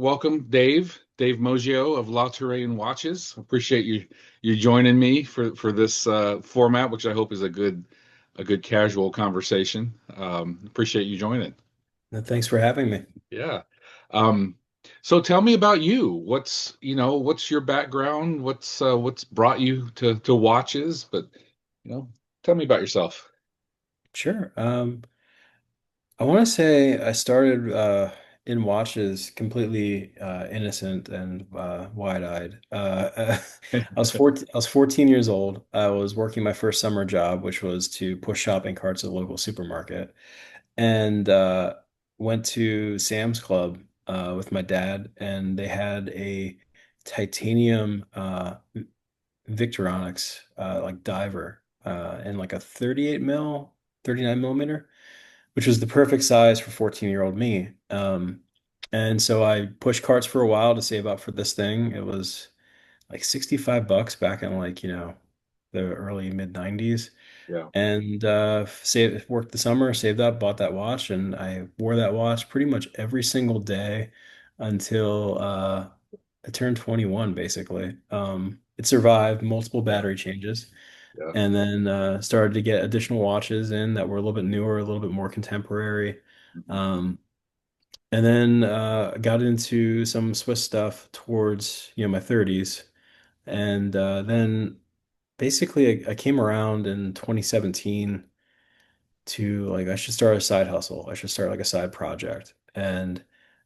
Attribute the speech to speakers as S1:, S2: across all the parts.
S1: welcome, Dave. Dave Moggio of La Touraine Watches. Appreciate you joining me for this format, which I hope is a good casual conversation. Appreciate you joining.
S2: Thanks for having me.
S1: Yeah. Um, so tell me about you. What's your background? What's brought you to watches? But you know, tell me about yourself.
S2: Sure. I want to say I started in watches completely innocent and wide-eyed. I was 14 years old. I was working my first summer job, which was to push shopping carts at a local supermarket, and went to Sam's Club with my dad, and they had a titanium Victorinox like diver and like a 38 mil, 39 millimeter, which was the perfect size for 14-year-old me. And so I pushed carts for a while to save up for this thing. It was like $65 back in like, the early mid 90s.
S1: Yeah.
S2: And worked the summer, saved up, bought that watch, and I wore that watch pretty much every single day until I turned 21, basically. It survived multiple
S1: Yeah.
S2: battery changes,
S1: Yeah.
S2: and then started to get additional watches in that were a little bit newer, a little bit more contemporary.
S1: Mhm.
S2: Um, and then got into some Swiss stuff towards, my 30s. And then basically I came around in 2017 to like I should start a side hustle. I should start like a side project. And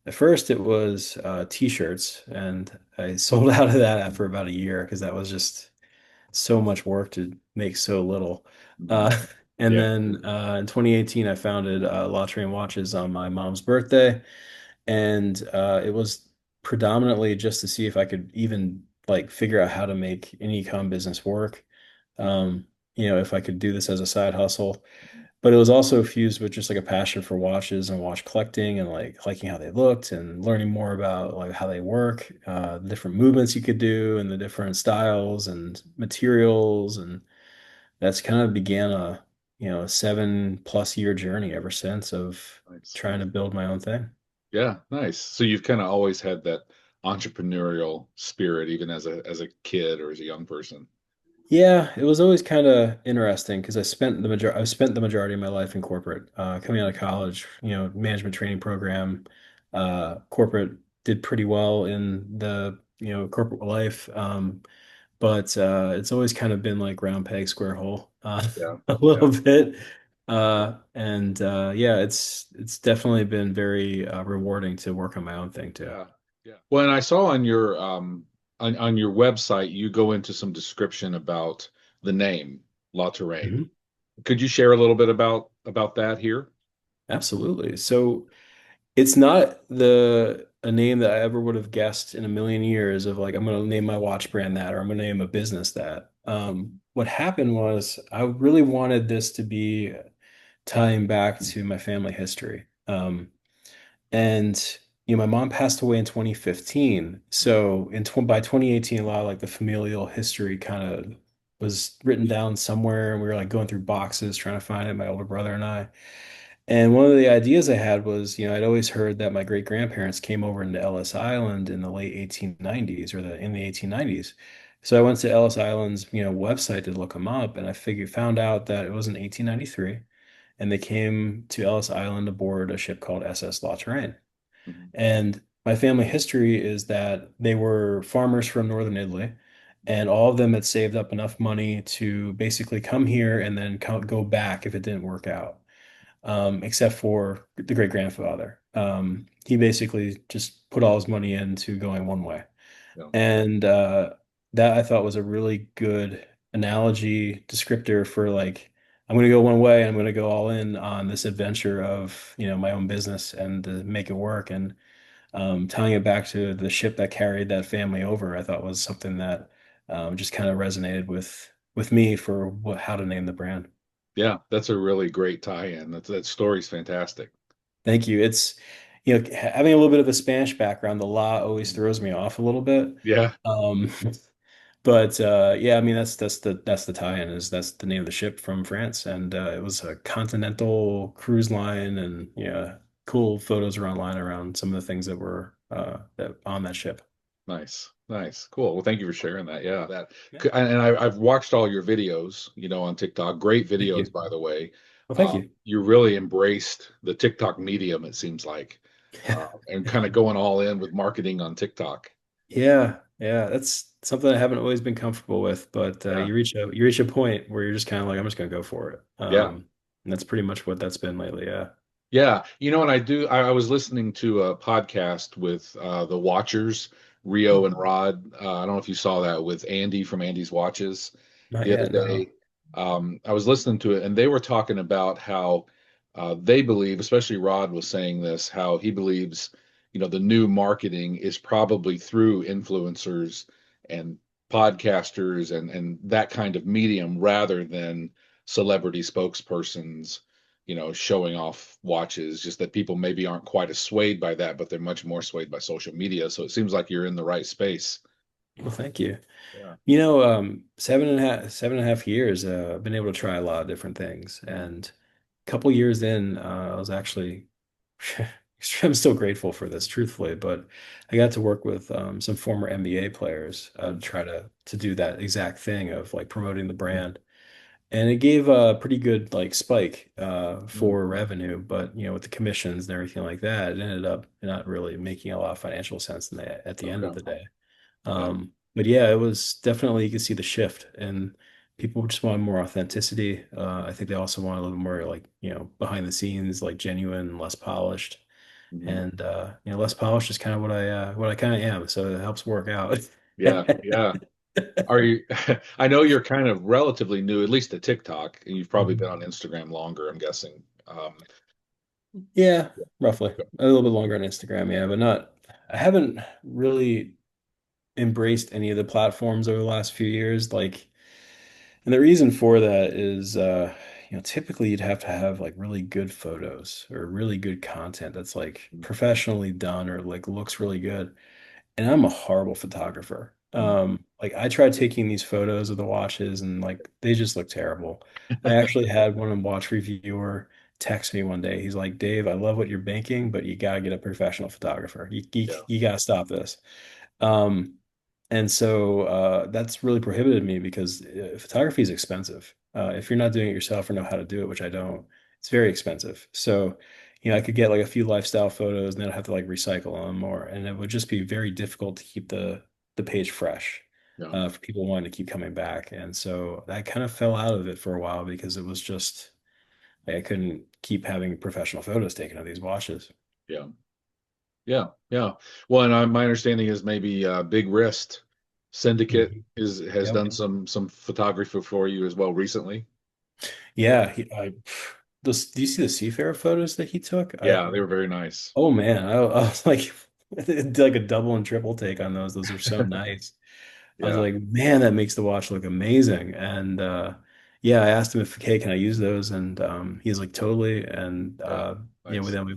S2: at first it was t-shirts, and I sold out of that after about a year because that was just so much work to make so little.
S1: Mhm.
S2: Uh, and
S1: Yeah.
S2: then in 2018 I founded La Train Watches on my mom's birthday, and it was predominantly just to see if I could even like figure out how to make an e-com business work. Um, if I could do this as a side hustle. But it was also fused with just like a passion for watches and watch collecting and like liking how they looked and learning more about like how they work, the different movements you could do and the different styles and materials. And that's kind of began a 7+ year journey ever since of
S1: Nice.
S2: trying to build my own thing.
S1: Yeah, nice. So you've kind of always had that entrepreneurial spirit, even as a kid or as a young person.
S2: Yeah, it was always kind of interesting because I spent the majority of my life in corporate. Coming out of college, management training program, corporate did pretty well in the corporate life. But it's always kind of been like round peg, square hole,
S1: Yeah,
S2: a
S1: yeah,
S2: little bit. And yeah, it's definitely been very rewarding to work on my own thing too.
S1: yeah, yeah. Well, and I saw on your website you go into some description about the name La Touraine.
S2: Mhm.
S1: Could you share a little bit about that here?
S2: Absolutely. So. It's not the a name that I ever would have guessed in a million years of like I'm going to name my watch brand that or I'm going to name a business that. What happened was I really wanted this to be tying back to my family history. And my mom passed away in 2015. So by 2018, a lot of like the familial history kind of was written down somewhere, and we were like going through boxes trying to find it, my older brother and I. And one of the ideas I had was, I'd always heard that my great grandparents came over into Ellis Island in the late 1890s or in the 1890s. So I went to Ellis Island's, website to look them up, and I found out that it was in 1893, and they came to Ellis Island aboard a ship called SS La Touraine.
S1: Mhm.
S2: And my family history is that they were farmers from northern Italy, and all of them had saved up enough money to basically come here and then go back if it didn't work out, except for the great grandfather. He basically just put all his money into going one way.
S1: Yeah,
S2: And that I thought was a really good analogy descriptor for like, I'm going to go one way and I'm going to go all in on this adventure of, my own business and to make it work. And tying it back to the ship that carried that family over, I thought was something that just kind of resonated with me for how to name the brand.
S1: yeah, that's a really great tie-in. That story's fantastic.
S2: Thank you. It's, having a little bit of a Spanish background, the law always throws me off a little bit.
S1: Yeah,
S2: Um, but yeah, I mean that's the tie-in is that's the name of the ship from France, and it was a continental cruise line, and yeah, cool photos are online around some of the things that we're that on that ship.
S1: Nice, nice, cool. Well, thank you for sharing that. Yeah,
S2: Yeah.
S1: and I've watched all your videos, on TikTok. Great
S2: Thank
S1: videos,
S2: you.
S1: by the way.
S2: Well, thank you.
S1: You really embraced the TikTok medium, it seems like, and kind of going all in with marketing on TikTok.
S2: Yeah, yeah, that's something I haven't always been comfortable with, but
S1: Yeah,
S2: you reach a point where you're just kind of like, I'm just gonna go for it.
S1: yeah.
S2: And that's pretty much what that's been lately. Yeah.
S1: Yeah, and I was listening to a podcast with the Watchers, Rio and Rod. I don't know if you saw that with Andy from Andy's Watches
S2: Not
S1: the other
S2: yet, no.
S1: day. I was listening to it, and they were talking about how they believe, especially Rod was saying this, how he believes, the new marketing is probably through influencers and podcasters and that kind of medium rather than celebrity spokespersons showing off watches, just that people maybe aren't quite as swayed by that, but they're much more swayed by social media. So it seems like you're in the right space.
S2: Well, thank you.
S1: Yeah.
S2: 7.5 years, I've been able to try a lot of different things. And a couple years in, I was actually, I'm still grateful for this, truthfully, but I got to work with some former NBA players to try to do that exact thing of like promoting the brand. And it gave a pretty good like spike
S1: Mm.
S2: for revenue, but with the commissions and everything like that, it ended up not really making a lot of financial sense at the end of
S1: Okay.
S2: the day.
S1: Yeah.
S2: But yeah, it was definitely, you can see the shift, and people just want more authenticity. I think they also want a little more like, behind the scenes, like genuine, less polished.
S1: Mhm.
S2: And less polished is kind of what I kind of am. So it helps work out.
S1: Yeah. Yeah. Are you, I know you're kind of relatively new, at least to TikTok, and you've probably been
S2: Mhm.
S1: on Instagram longer, I'm guessing.
S2: Yeah, roughly. A little bit longer on Instagram, yeah, but not, I haven't really embraced any of the platforms over the last few years. Like, and the reason for that is, typically you'd have to have like really good photos or really good content that's like professionally done or like looks really good. And I'm a horrible photographer.
S1: Mhm.
S2: Like I tried taking these photos of the watches and like they just look terrible. I actually had one watch reviewer text me one day. He's like, Dave, I love what you're making, but you gotta get a professional photographer.
S1: Yeah.
S2: You gotta stop this. Um, and so that's really prohibited me because photography is expensive. If you're not doing it yourself or know how to do it, which I don't, it's very expensive. So, I could get like a few lifestyle photos and then I'd have to like recycle them more. And it would just be very difficult to keep the page fresh
S1: Yeah.
S2: for people wanting to keep coming back. And so I kind of fell out of it for a while because it was just like, I couldn't keep having professional photos taken of these watches.
S1: Yeah. Yeah. Yeah. Well, and my understanding is maybe Big Wrist Syndicate
S2: Mhm.
S1: has
S2: Yep.
S1: done some photography for you as well recently.
S2: Yeah, do you see the Seafarer photos that he took?
S1: Yeah, they were very nice.
S2: Oh man, I was like, did like a double and triple take on those. Those are so nice. I was
S1: Yeah,
S2: like, man, that makes the watch look amazing. And yeah, I asked him if, hey, can I use those? And he's like, totally. And
S1: yeah, nice.
S2: then we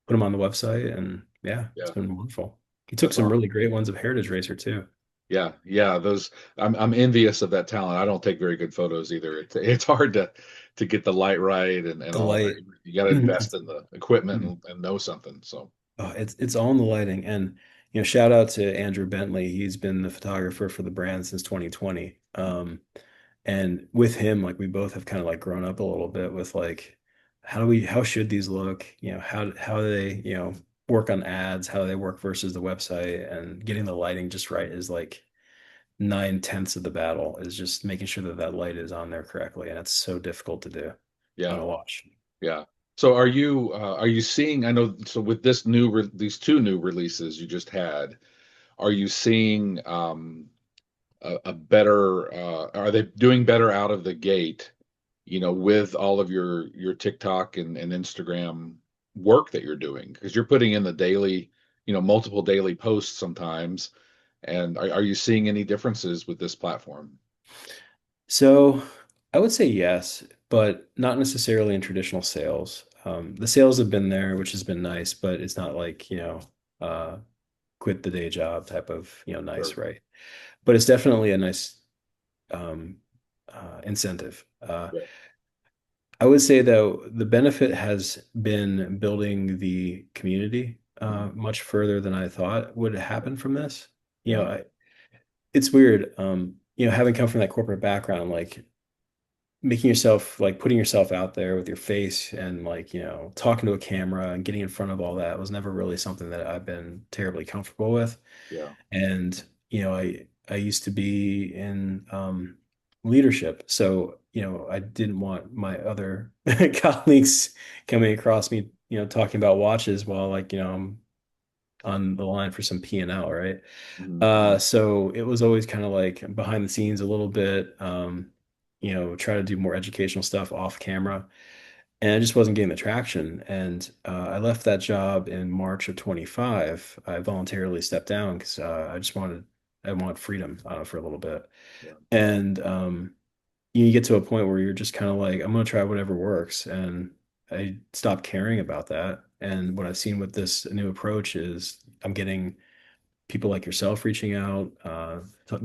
S2: put them on the website, and yeah, it's
S1: Yeah,
S2: been wonderful. He took
S1: that's
S2: some really
S1: awesome.
S2: great ones of Heritage Racer too.
S1: Yeah, yeah, those I'm envious of that talent. I don't take very good photos either. It's hard to get the light right and
S2: The
S1: all that.
S2: light.
S1: You got to invest in the equipment
S2: Mhm.
S1: and know something. So,
S2: Oh, it's all in the lighting. And shout out to Andrew Bentley. He's been the photographer for the brand since 2020. And with him, like we both have kind of like grown up a little bit with like how should these look? How do they, work on ads, how do they work versus the website, and getting the lighting just right is like 9/10 of the battle, is just making sure that that light is on there correctly. And it's so difficult to do on
S1: yeah,
S2: a watch.
S1: yeah. So are you seeing, I know, so with this these two new releases you just had, are you seeing a better are they doing better out of the gate, with all of your TikTok and Instagram work that you're doing? Because you're putting in the daily, multiple daily posts sometimes. And are you seeing any differences with this platform?
S2: So I would say yes, but not necessarily in traditional sales. The sales have been there, which has been nice, but it's not like, uh, quit the day job type of,
S1: Sure.
S2: nice, right? But it's definitely a nice um, incentive.
S1: Yeah.
S2: I would say though, the benefit has been building the community.
S1: Mhm.
S2: much further than I thought would happen from this. You know,
S1: Yeah.
S2: it's weird. Having come from that corporate background, like making yourself like putting yourself out there with your face and like, talking to a camera and getting in front of all that was never really something that I've been terribly comfortable with.
S1: Yeah.
S2: And, I used to be in leadership. So, I didn't want my other colleagues coming across me, talking about watches while like, I'm on the line for some P&L, right?
S1: Mhm.
S2: So it was always kind of like behind the scenes a little bit, try to do more educational stuff off camera. And I just wasn't getting the traction. And I left that job in March of 25. I voluntarily stepped down because I want freedom for a little bit.
S1: Yeah.
S2: And you get to a point where you're just kind of like, I'm going to try whatever works. And I stopped caring about that. And what I've seen with this new approach is I'm getting people like yourself reaching out,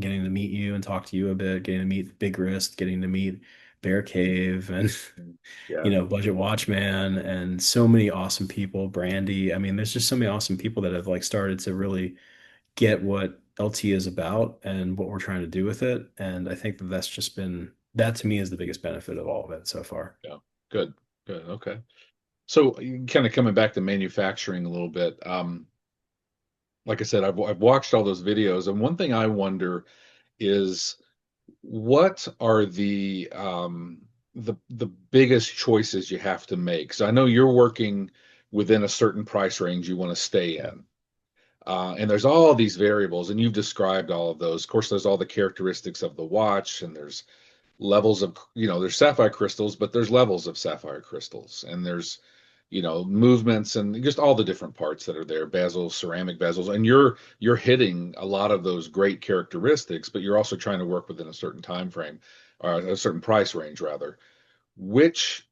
S2: getting to meet you and talk to you a bit, getting to meet Big Wrist, getting to meet Bear Cave and
S1: Mhm. Yeah.
S2: Budget Watchman and so many awesome people, Brandy. I mean, there's just so many awesome people that have like started to really get what LT is about and what we're trying to do with it. And I think that that's just been that to me is the biggest benefit of all of it so far.
S1: Yeah. Good. Good. Okay. So kind of coming back to manufacturing a little bit. Like I said, I've watched all those videos, and one thing I wonder is what are the biggest choices you have to make? So I know you're working within a certain price range you want to stay in. And there's all these variables, and you've described all of those. Of course, there's all the characteristics of the watch, and there's levels of, there's sapphire crystals, but there's levels of sapphire crystals, and there's, movements and just all the different parts that are there, bezels, ceramic bezels, and you're hitting a lot of those great characteristics, but you're also trying to work within a certain time frame, or a certain price range rather. Which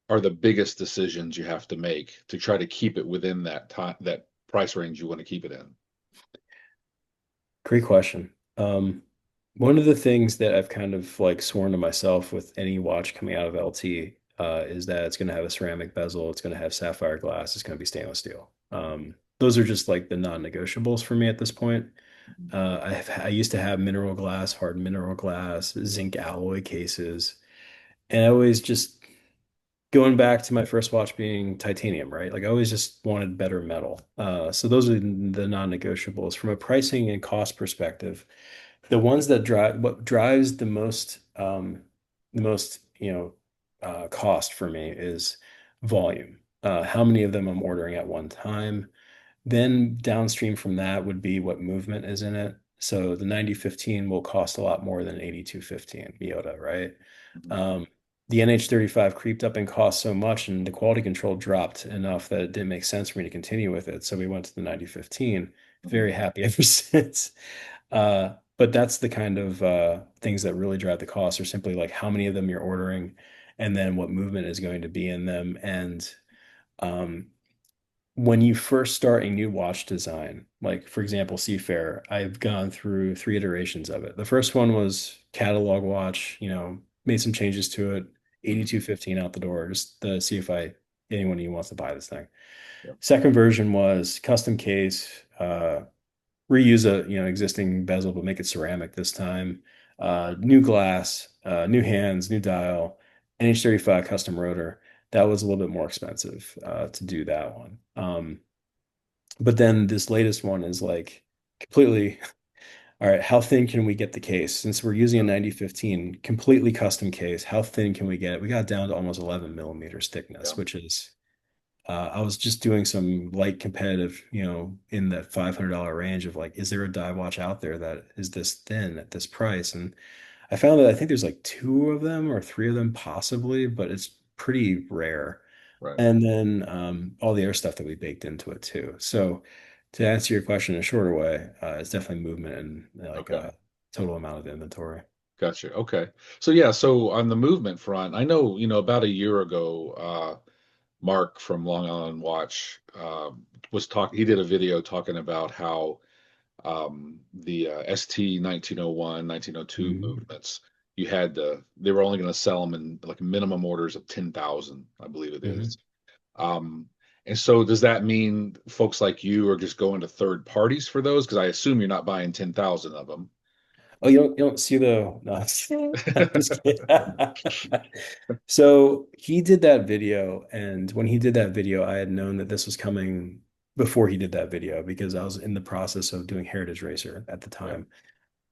S1: are the biggest decisions you have to make to try to keep it within that time, that price range you want to keep it in?
S2: Great question. One of the things that I've kind of like sworn to myself with any watch coming out of LT is that it's going to have a ceramic bezel, it's going to have sapphire glass, it's going to be stainless steel. Those are just like the non-negotiables for me at this point. I used to have mineral glass, hard mineral glass, zinc alloy cases, and I always just going back to my first watch being titanium, right? Like I always just wanted better metal. So those are the non-negotiables from a pricing and cost perspective. The ones that drive what drives the most, cost for me is volume. How many of them I'm ordering at one time. Then downstream from that would be what movement is in it. So the 9015 will cost a lot more than 8215 Miota, right?
S1: Mhm.
S2: Um, the NH35 creeped up in cost so much and the quality control dropped enough that it didn't make sense for me to continue with it. So we went to the 9015.
S1: Mhm.
S2: Very happy ever since. But that's the kind of things that really drive the cost are simply like how many of them you're ordering and then what movement is going to be in them. And um, when you first start a new watch design, like for example, Seafarer, I've gone through three iterations of it. The first one was catalog watch, made some changes to it,
S1: Mhm.
S2: 8215 out the door, just to see if anyone who wants to buy this thing.
S1: Yep.
S2: Second version was custom case, reuse a existing bezel, but make it ceramic this time. New glass, new hands, new dial, NH35 custom rotor. That was a little bit more expensive to do that one. But then this latest one is like completely, all right, how thin can we get the case? Since we're using a
S1: Yep.
S2: 9015, completely custom case, how thin can we get it? We got down to almost 11 millimeters thickness,
S1: Yeah.
S2: which is, I was just doing some light competitive, in that $500 range of like, is there a dive watch out there that is this thin at this price? And I found that I think there's like two of them or three of them possibly, but it's pretty rare.
S1: Right.
S2: And then all the other stuff that we baked into it too. So to answer your question in a shorter way, it's definitely movement and like
S1: Okay.
S2: total amount of inventory.
S1: Gotcha. Okay. So yeah, so on the movement front, I know, about a year ago, Mark from Long Island Watch he did a video talking about how the ST 1901, 1902
S2: Mhm.
S1: movements, they were only going to sell them in like minimum orders of 10,000, I believe it
S2: Mhm.
S1: is. Um, And so does that mean folks like you are just going to third parties for those? Because I assume you're not buying 10,000 of them.
S2: Oh, you don't see the no, I'm just kidding. So he did that video, and when he did that video, I had known that this was coming before he did that video because I was in the process of doing Heritage Racer at the
S1: Yeah.
S2: time.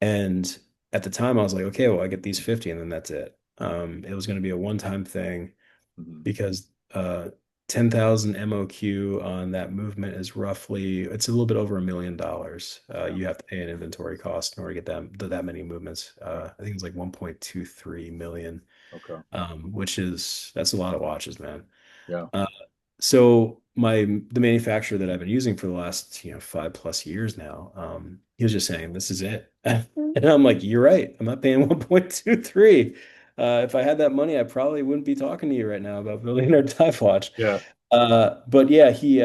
S2: And at the time, I was like, okay, well, I get these 50 and then that's it. It was going to be a one-time thing
S1: Mhm.
S2: because 10,000 MOQ on that movement is roughly, it's a little bit over $1 million.
S1: Yeah.
S2: You have to pay an inventory cost in order to get that many movements.
S1: Right.
S2: I think it's like 1.23 million,
S1: Okay.
S2: that's a lot of watches, man.
S1: Yeah.
S2: Uh, so the manufacturer that I've been using for the last 5+ years now, he was just saying this is it, and I'm like, you're right. I'm not paying 1.23. If I had that money, I probably wouldn't be talking to you right now about building our dive watch.
S1: Yeah.
S2: But yeah, he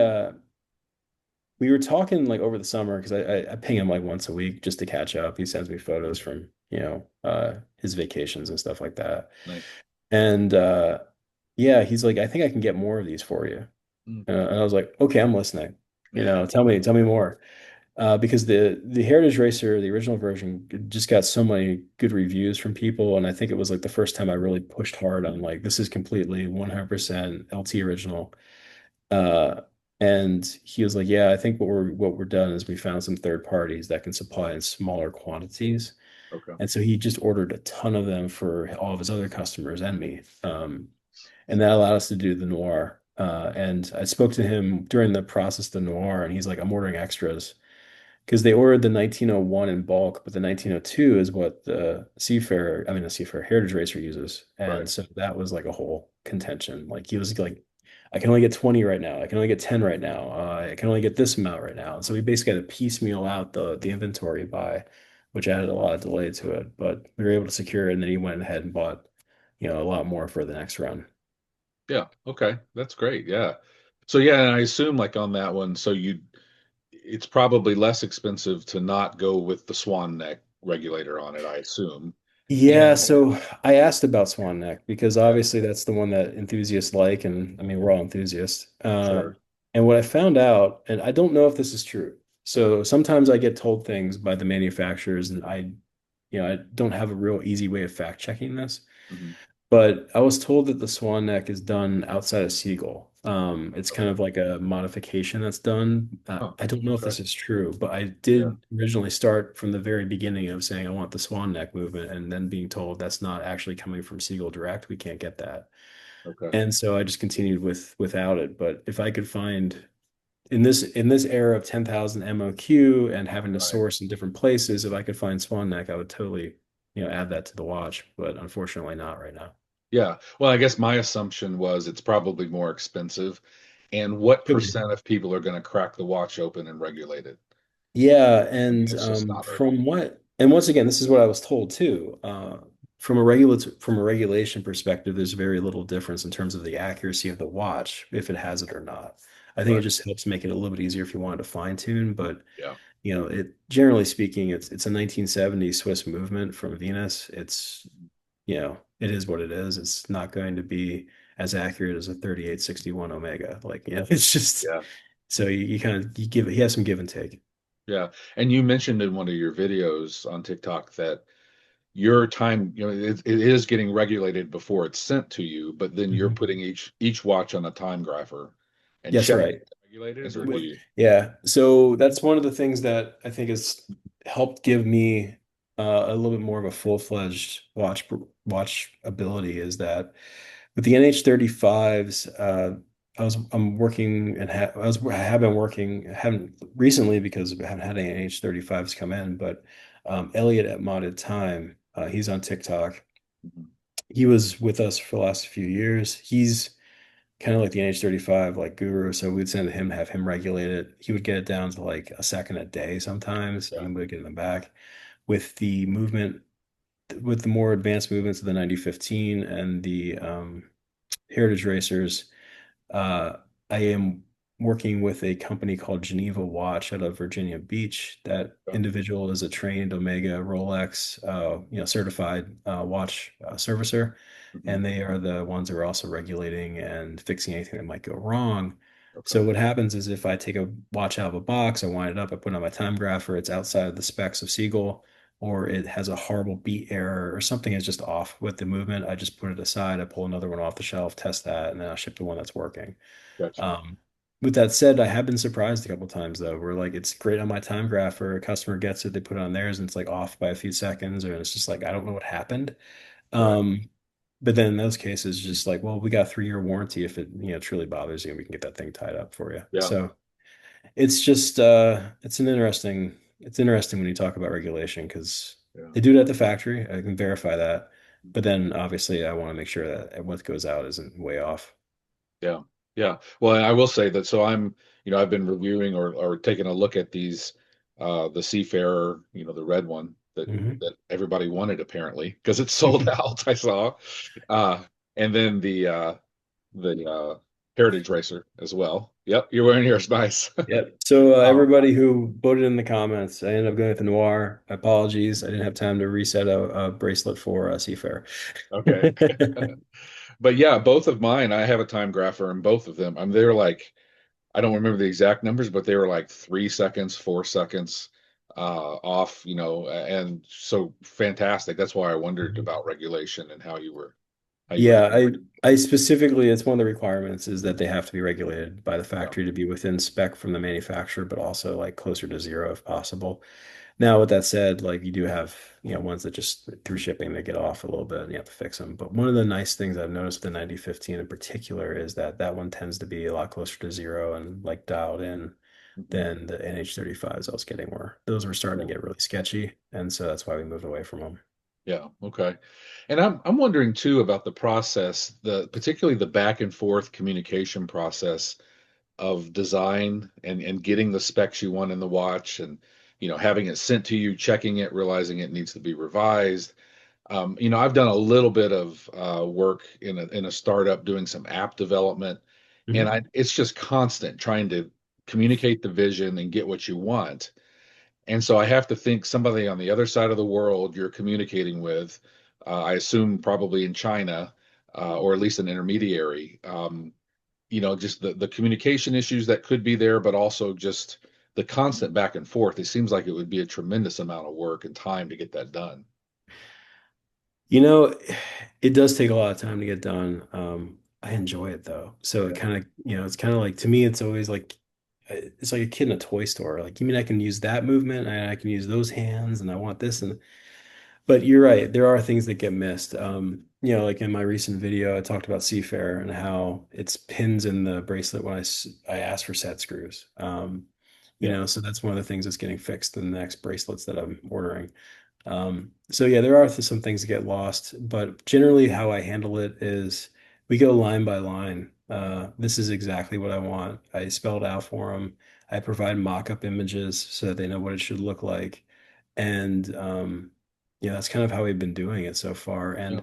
S2: we were talking like over the summer because I ping him like once a week just to catch up. He sends me photos from his vacations and stuff like that.
S1: Nice.
S2: And yeah, he's like, I think I can get more of these for you.
S1: Mm.
S2: And I was like, okay, I'm listening. Tell me more. Because the Heritage Racer, the original version, just got so many good reviews from people, and I think it was like the first time I really pushed hard on like this is completely 100% LT original. Uh, and he was like, yeah, I think what we're done is we found some third parties that can supply in smaller quantities.
S1: Okay.
S2: And so he just ordered a ton of them for all of his other customers and me. And that allowed us to do the Noir. And I spoke to him during the process of the Noir, and he's like, I'm ordering extras because they ordered the 1901 in bulk, but the 1902 is what the Seafarer Heritage Racer uses.
S1: Right.
S2: And so that was like a whole contention. Like he was like, I can only get 20 right now. I can only get 10 right now. I can only get this amount right now. And so we basically had to piecemeal out the inventory buy, which added a lot of delay to it. But we were able to secure it, and then he went ahead and bought, a lot more for the next run.
S1: Yeah. Okay. That's great. Yeah. So yeah, and I assume like on that one, it's probably less expensive to not go with the swan neck regulator on it, I assume.
S2: Yeah,
S1: And
S2: so I asked about Swan Neck because
S1: yeah,
S2: obviously that's the one that enthusiasts like, and I mean we're all enthusiasts.
S1: sure.
S2: And what I found out, and I don't know if this is true. So sometimes I get told things by the manufacturers, and I don't have a real easy way of fact checking this.
S1: Hmm.
S2: But I was told that the swan neck is done outside of Seagull. It's kind
S1: Okay.
S2: of like a modification that's done.
S1: Oh,
S2: I don't know if
S1: okay.
S2: this is true, but I
S1: Yeah.
S2: did originally start from the very beginning of saying I want the swan neck movement, and then being told that's not actually coming from Seagull Direct. We can't get that.
S1: Okay.
S2: And so I just continued without it. But if I could find in this era of 10,000 MOQ and having to
S1: Right.
S2: source in different places, if I could find swan neck, I would totally, add that to the watch. But unfortunately, not right now.
S1: Yeah. Well, I guess my assumption was it's probably more expensive. And what
S2: Could be.
S1: percent of people are going to crack the watch open and regulate it?
S2: Yeah,
S1: I mean,
S2: and
S1: it's just not a,
S2: once again, this is what I was told too. From a regulation perspective, there's very little difference in terms of the accuracy of the watch if it has it or not. I think it
S1: right.
S2: just helps make it a little bit easier if you wanted to fine tune, but
S1: Yeah.
S2: it generally speaking, it's a 1970 Swiss movement from Venus. It is what it is. It's not going to be as accurate as a 3861 Omega. Like, it's just
S1: Yeah.
S2: so you kind of you give he has some give and take.
S1: Yeah. And you mentioned in one of your videos on TikTok that your time, it is getting regulated before it's sent to you, but then you're
S2: Mhm.
S1: putting each watch on a time grapher and
S2: Yes,
S1: checking
S2: right.
S1: it regulated, or do
S2: With
S1: you?
S2: Yeah, so that's one of the things that I think has helped give me a little bit more of a full-fledged watch ability is that with the NH35s, I'm working and I have been working, haven't recently because I haven't had any NH35s come in, but Elliot at Modded Time, he's on TikTok.
S1: Mhm.
S2: He was with us for the last few years. He's kind of like the NH35 like guru. So we'd send him, have him regulate it. He would get it down to like a second a day sometimes,
S1: Yeah.
S2: and we'd get them back. With the movement, with the more advanced movements of the 9015 and the Heritage Racers, uh, I am working with a company called Geneva Watch out of Virginia Beach. That
S1: Yeah.
S2: individual is a trained Omega Rolex, certified watch servicer,
S1: Mhm.
S2: and they are the ones who are also regulating and fixing anything that might go wrong.
S1: Okay.
S2: So what happens is if I take a watch out of a box, I wind it up, I put it on my time grapher, it's outside of the specs of Siegel, or it has a horrible beat error or something is just off with the movement, I just put it aside, I pull another one off the shelf, test that, and then I ship the one that's working.
S1: Gotcha.
S2: Um, with that said, I have been surprised a couple times though, where like it's great on my time grapher, a customer gets it, they put it on theirs, and it's like off by a few seconds, or it's just like I don't know what happened.
S1: Right.
S2: Um, but then in those cases, just like, well, we got a 3-year warranty. If it, truly bothers you, we can get that thing tied up for you.
S1: Yeah.
S2: So it's just it's interesting when you talk about regulation because
S1: Yeah.
S2: they do it at the factory. I can verify that. But then obviously I want to make sure that what goes out isn't way off.
S1: Yeah. Yeah. Well, and I will say that so I've been reviewing or taking a look at these the Seafarer, the red one
S2: Hmm.
S1: that everybody wanted apparently because it's sold out, I saw. Uh and then the Heritage Racer as well. Yep, you're wearing yours nice.
S2: Yep. So
S1: Um,
S2: everybody who voted in the comments, I ended up going with the Noir. Apologies, I didn't have time to reset a bracelet for Seafarer.
S1: okay. But yeah, both of mine, I have a time grapher and both of them. They're like I don't remember the exact numbers, but they were like 3 seconds, 4 seconds off, and so fantastic. That's why I wondered
S2: Mhm.
S1: about regulation and how you were
S2: Yeah,
S1: handling
S2: I specifically, it's one of the requirements is that they have to be regulated by the
S1: it. Yeah.
S2: factory to be within spec from the manufacturer, but also like closer to zero if possible. Now, with that said, like you do have, ones that just through shipping they get off a little bit and you have to fix them. But one of the nice things I've noticed with the 9015 in particular is that that one tends to be a lot closer to zero and like dialed in
S1: Mhm.
S2: than the NH35s I was getting were. Those were starting
S1: Yeah.
S2: to get really sketchy, and so that's why we moved away from them.
S1: Yeah. Okay. And I'm wondering too about the process, particularly the back and forth communication process of design and getting the specs you want in the watch and having it sent to you, checking it, realizing it needs to be revised. I've done a little bit of work in a startup doing some app development, and
S2: Mhm.
S1: it's just constant trying to communicate the vision and get what you want. And so I have to think somebody on the other side of the world you're communicating with, I assume probably in China, or at least an intermediary. Just the communication issues that could be there, but also just the constant back and forth. It seems like it would be a tremendous amount of work and time to get that done.
S2: You know, it does take a lot of time to get done. I enjoy it though. So it
S1: Yeah.
S2: kind of, it's kind of like to me, it's always like it's like a kid in a toy store. Like, you mean I can use that movement and I can use those hands and I want this and but you're right, there are things that get missed. Like in my recent video, I talked about Seafarer and how it's pins in the bracelet when I asked for set screws.
S1: Yeah.
S2: So that's one of the things that's getting fixed in the next bracelets that I'm ordering. So yeah, there are some things that get lost, but generally how I handle it is we go line by line. This is exactly what I want. I spell it out for them. I provide mock-up images so that they know what it should look like. And that's kind of how we've been doing it so far.
S1: Yeah.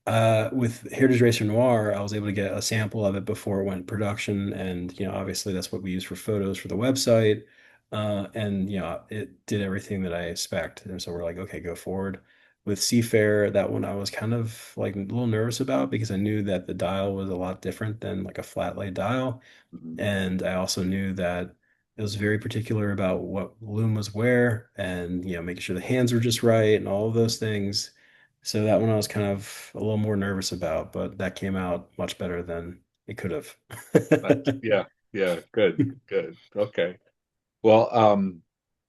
S2: And with Heritage Racer Noir, I was able to get a sample of it before it went production, and obviously that's what we use for photos for the website. And it did everything that I expect, and so we're like, okay, go forward. With Seafair, that one I was kind of like a little nervous about because I knew that the dial was a lot different than like a flat lay dial,
S1: Mhm.
S2: and I also knew that it was very particular about what loom was where, and making sure the hands were just right and all of those things. So that one I was kind of a little more nervous about, but that came out much better than it could have.
S1: Nice. Yeah. Yeah. Good. Good. Okay. Well,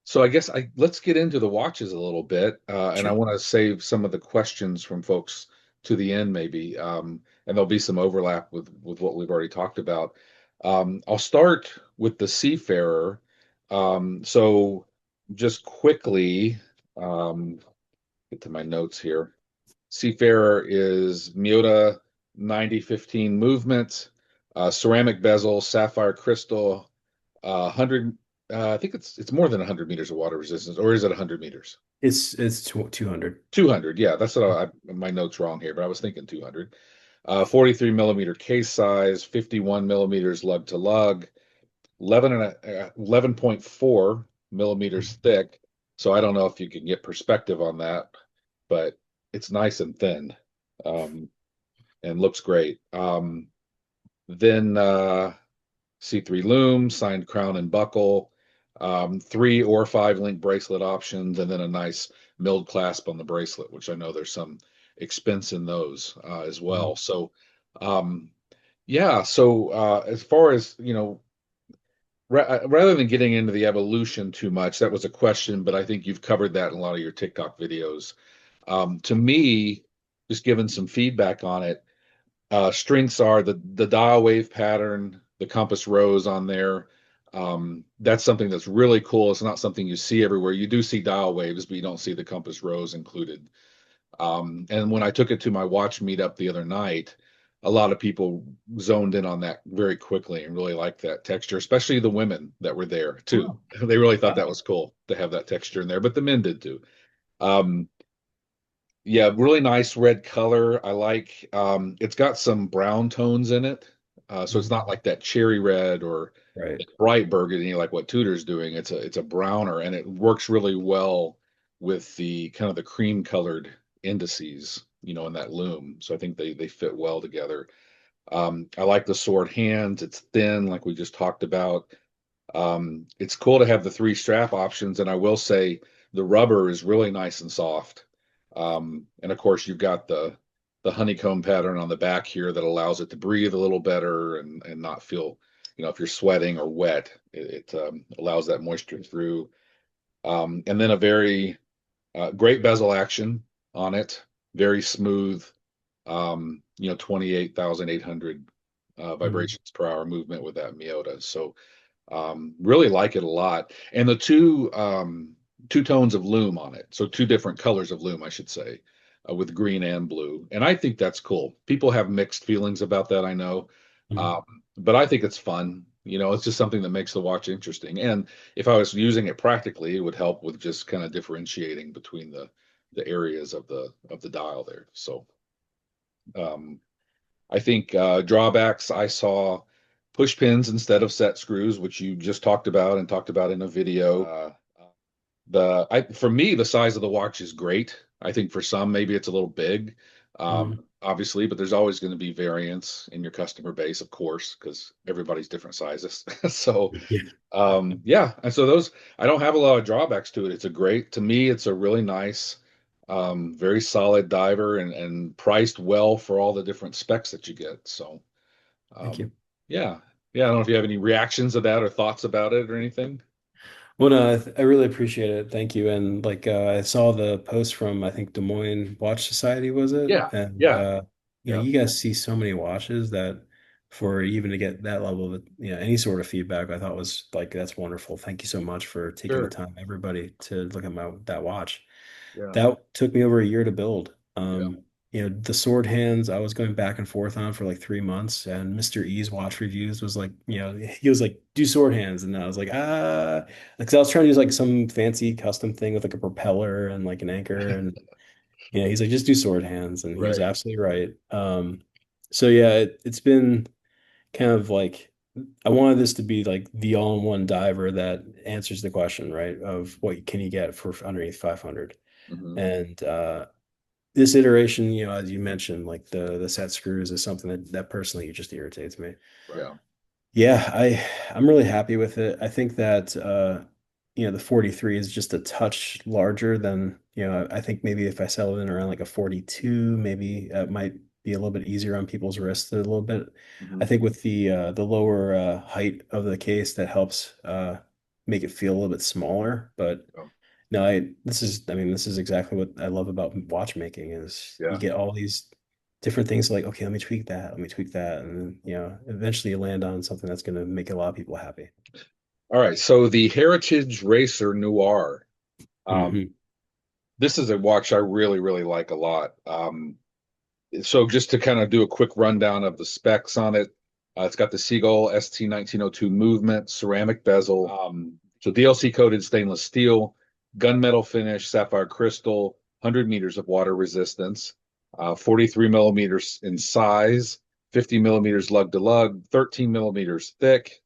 S1: so I guess let's get into the watches a little bit, and I
S2: Sure.
S1: want to save some of the questions from folks to the end, maybe, and there'll be some overlap with what we've already talked about. I'll start with the Seafarer. So just quickly, um, get to my notes here. Seafarer is Miota 9015 movement, ceramic bezel, sapphire crystal, 100. I think it's more than 100 meters of water resistance, or is it 100 meters?
S2: It's 200.
S1: 200. Yeah, that's what my notes wrong here, but I was thinking 200. 43 millimeter case size, 51 millimeters lug to lug, 11.4 millimeters thick. So I don't know if you can get perspective on that, but it's nice and thin, um, and looks great. Then C3 loom, signed crown and buckle, 3 or 5 link bracelet options, and then a nice milled clasp on the bracelet, which I know there's some expense in those as
S2: Mhm.
S1: well. So, yeah. So as far as rather than getting into the evolution too much, that was a question, but I think you've covered that in a lot of your TikTok videos. To me, just giving some feedback on it, strengths are the dial wave pattern, the compass rose on there. That's something that's really cool. It's not something you see everywhere. You do see dial waves, but you don't see the compass rose included. And when I took it to my watch meetup the other night, a lot of people zoned in on that very quickly and really liked that texture, especially the women that were there too.
S2: Oh,
S1: They really thought that
S2: wow.
S1: was cool to have that texture in there, but the men did too. Um, yeah, really nice red color. I like it's got some brown tones in it. So it's not
S2: Mhm.
S1: like that cherry red or
S2: Right.
S1: bright burgundy like what Tudor's doing. It's a browner and it works really well with the kind of the cream colored indices, in that loom. So I think they fit well together. I like the sword hands. It's thin, like we just talked about. It's cool to have the 3 strap options, and I will say the rubber is really nice and soft. And of course, you've got the honeycomb pattern on the back here that allows it to breathe a little better and not feel, if you're sweating or wet, it allows that moisture through. And then a very great bezel action on it, very smooth. 28,800
S2: Mhm.
S1: vibrations per hour movement with that Miota. So really like it a lot. And the two tones of loom on it. So 2 different colors of loom, I should say, with green and blue. And I think that's cool. People have mixed feelings about that, I know.
S2: Mhm.
S1: Um, but I think it's fun. It's just something that makes the watch interesting. And if I was using it practically, it would help with just kind of differentiating between the areas of the dial there. So um, I think drawbacks I saw push pins instead of set screws, which you just talked about and talked about in a video. For me, the size of the watch is great. I think for some, maybe it's a little big,
S2: Mhm.
S1: obviously, but there's always going to be variance in your customer base, of course, because everybody's different sizes. So,
S2: Yeah.
S1: yeah. And so I don't have a lot of drawbacks to it. To me, it's a really nice, very solid diver and priced well for all the different specs that you get. So,
S2: Thank
S1: um,
S2: you.
S1: yeah. Yeah. I don't know if you have any reactions to that or thoughts about it or anything.
S2: Well, no, I really appreciate it. Thank you. And like I saw the post from I think Des Moines Watch Society was it?
S1: Yeah.
S2: And
S1: Yeah. Yeah.
S2: you guys see so many watches that for even to get that level of any sort of feedback, I thought was like that's wonderful. Thank you so much for taking the
S1: Sure.
S2: time, everybody, to look at my that watch.
S1: Yeah.
S2: That took me over a year to build.
S1: Yeah.
S2: The sword hands I was going back and forth on for like 3 months, and Mr. E's watch reviews was like, he was like, do sword hands, and I was like, because I was trying to use like some fancy custom thing with like a propeller and like an anchor, and he's like, just do sword hands, and he was
S1: Right.
S2: absolutely right. So yeah, it's been kind of like I wanted this to be like the all-in-one diver that answers the question, right, of what can you get for underneath 500.
S1: Hmm.
S2: And this iteration, as you mentioned, like the set screws is something that personally just irritates me.
S1: Yeah.
S2: Yeah, I'm really happy with it. I think that the 43 is just a touch larger than, I think maybe if I settled in around like a 42, maybe it might be a little bit easier on people's wrists a little bit.
S1: Hmm.
S2: I think with the lower height of the case that helps make it feel a little bit smaller, but
S1: Yeah.
S2: no, I mean, this is exactly what I love about watchmaking is you
S1: Yeah.
S2: get all these different things like, okay, let me tweak that. And then, eventually you land on something that's going to make a lot of people happy.
S1: All right. So the Heritage Racer Noir. Um,
S2: Hmm.
S1: this is a watch I really, really like a lot. So just to kind of do a quick rundown of the specs on it, it's got the Seagull ST 1902 movement, ceramic bezel, so DLC coated stainless steel, gunmetal finish, sapphire crystal, 100 meters of water resistance, 43 millimeters in size, 50 millimeters lug to lug, 13 millimeters thick,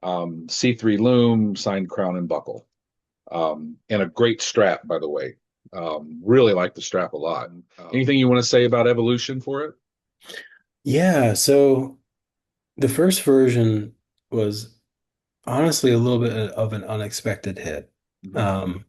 S1: C3 loom, signed crown and buckle, and a great strap, by the way. Really like the strap a lot. Anything you want to say about evolution for it?
S2: Yeah. So the first version, was honestly a little bit of an unexpected hit.
S1: Hmm.
S2: Um,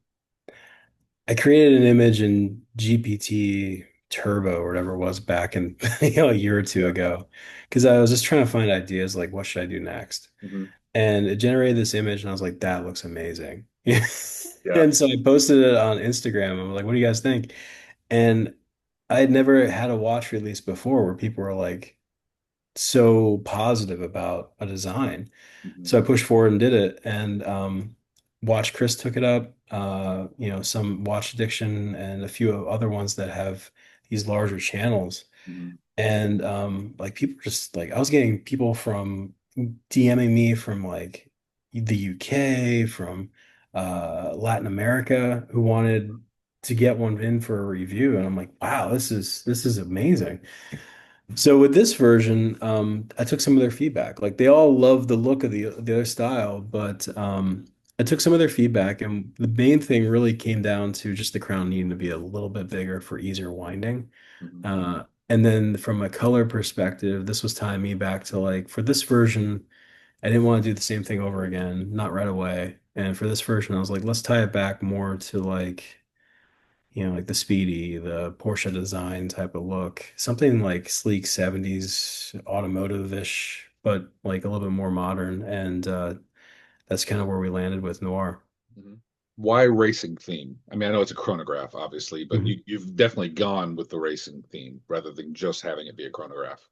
S2: I created an image in GPT Turbo or whatever it was back in a year or two
S1: Yeah.
S2: ago, because I was just trying to find ideas like what should I do next,
S1: Hmm.
S2: and it generated this image, and I was like, that looks amazing.
S1: Yeah.
S2: And so I posted it on Instagram. I'm like, what do you guys think? And I had never had a watch release before where people were like so positive about a design.
S1: Hmm.
S2: So I pushed forward and did it. And Watch Chris took it up. Some Watch Addiction and a few other ones that have these larger channels.
S1: Hmm.
S2: And like people just like I was getting people from DMing me from like the UK, from Latin America who wanted to get one in for a review. And I'm like, wow, this is amazing. So with this version, I took some of their feedback. Like they all love the look of the other style, but I took some of their feedback, and the main thing really came down to just the crown needing to be a little bit bigger for easier winding.
S1: Hmm.
S2: And then from a color perspective, this was tying me back to like for this version, I didn't want to do the same thing over again, not right away. And for this version, I was like, let's tie it back more to like like the Speedy, the Porsche design type of look. Something like sleek 70s automotive-ish, but like a little bit more modern. And that's kind of where we landed with Noir.
S1: Hmm. Why racing theme? I mean, I know it's a chronograph, obviously, but
S2: Mhm.
S1: you've definitely gone with the racing theme rather than just having it be a chronograph.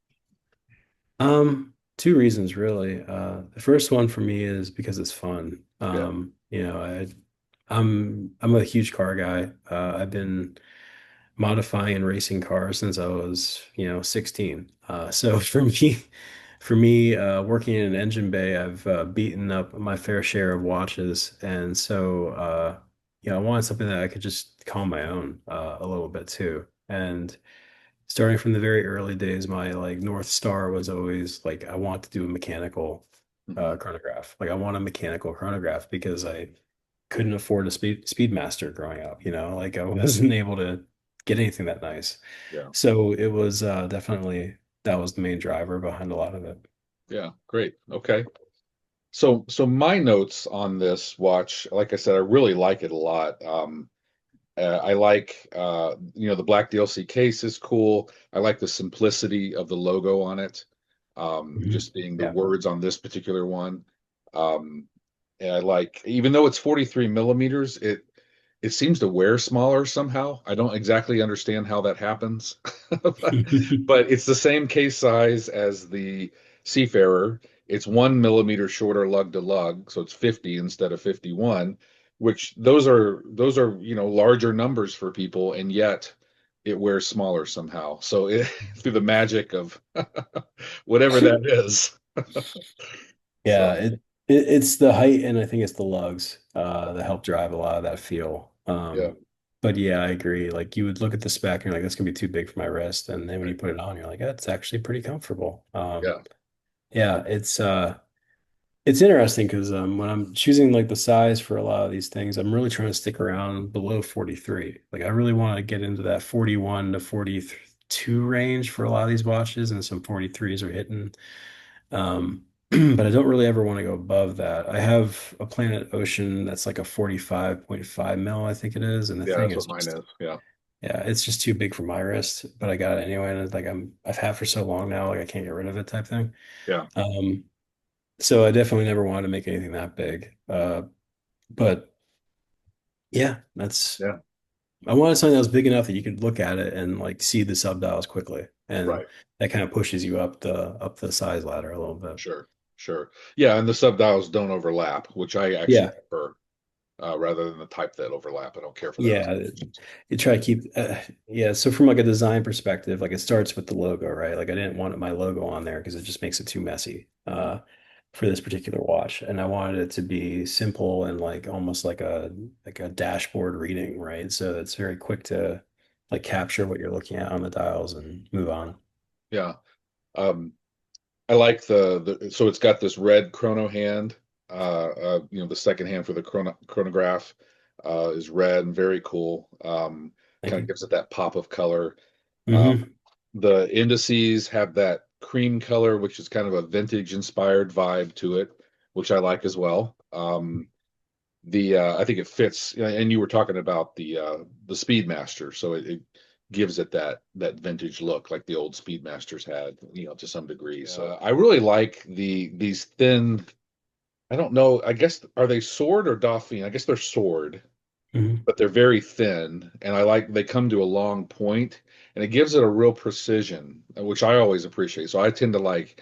S2: Two reasons really. The first one for me is because it's fun.
S1: Yeah.
S2: I'm a huge car guy. I've been modifying and racing cars since I was, 16. So for me, working in an engine bay, I've beaten up my fair share of watches, and so I wanted something that I could just call my own a little bit too. And starting from the very early days, my like North Star was always like I want to do a mechanical
S1: Hmm.
S2: chronograph. Like I want a mechanical chronograph because I couldn't afford a Speedmaster growing up, like I wasn't able to get anything that nice.
S1: Yeah.
S2: So it was definitely that was the main driver behind a lot of it.
S1: Yeah. Great. Okay. So my notes on this watch, like I said, I really like it a lot. I like, the black DLC case is cool. I like the simplicity of the logo on it,
S2: Mhm.
S1: just being the
S2: Yeah.
S1: words on this particular one. Um, and I like, even though it's 43 millimeters, it seems to wear smaller somehow. I don't exactly understand how that happens, but it's the same case size as the Seafarer. It's 1 millimeter shorter lug to lug, so it's 50 instead of 51, which those are larger numbers for people, and yet it wears smaller somehow. So through the magic of whatever that is.
S2: Yeah,
S1: So
S2: it's the height and I think it's the lugs that help drive a lot of that feel.
S1: yeah,
S2: But yeah, I agree. Like you would look at the spec and you're like, that's gonna be too big for my wrist. And then when you
S1: right.
S2: put it on, you're like, that's actually pretty comfortable.
S1: Yeah,
S2: Yeah, it's interesting because when I'm choosing like the size for a lot of these things, I'm really trying to stick around below 43. Like I really want to get into that 41 to 42 range for a lot of these watches, and some 43s are hitting. But I don't really ever want to go above that. I have a Planet Ocean that's like a 45.5 mil, I think it is, and the
S1: yeah,
S2: thing
S1: that's
S2: is
S1: what mine
S2: just
S1: is. Yeah,
S2: yeah, it's just too big for my wrist, but I got it anyway, and it's like I've had it for so long now, like I can't get rid of it type thing.
S1: yeah,
S2: Um, so I definitely never wanted to make anything that big. But yeah, that's
S1: yeah.
S2: I wanted something that was big enough that you could look at it and like see the subdials quickly. And
S1: Right.
S2: that kind of pushes you up the size ladder a little bit.
S1: Sure, sure. Yeah, and the subdials don't overlap, which I actually
S2: Yeah.
S1: prefer, rather than the type that overlap. I don't care for that as
S2: Yeah.
S1: much.
S2: You try to keep yeah, so from like a design perspective, like it starts with the logo, right? Like I didn't want my logo on there because it just makes it too messy
S1: Mhm.
S2: for this particular watch. And I wanted it to be simple and like almost like a dashboard reading, right? So it's very quick to like capture what you're looking at on the dials and move on.
S1: Yeah. Um, I like so it's got this red chrono hand. The second hand for the chronograph is red and very cool.
S2: Thank
S1: Kind of
S2: you.
S1: gives it that pop of color. Um,
S2: Hmm.
S1: the indices have that. cream color, which is kind of a vintage inspired vibe to it, which I like as well. The I think it fits, and you were talking about the Speedmaster, so it gives it that vintage look like the old Speedmasters had, to some degree. So I really like these thin. I don't know. I guess are they sword or Dauphine? I guess they're sword,
S2: Hmm.
S1: but they're very thin, and I like they come to a long point, and it gives it a real precision, which I always appreciate. So I tend to like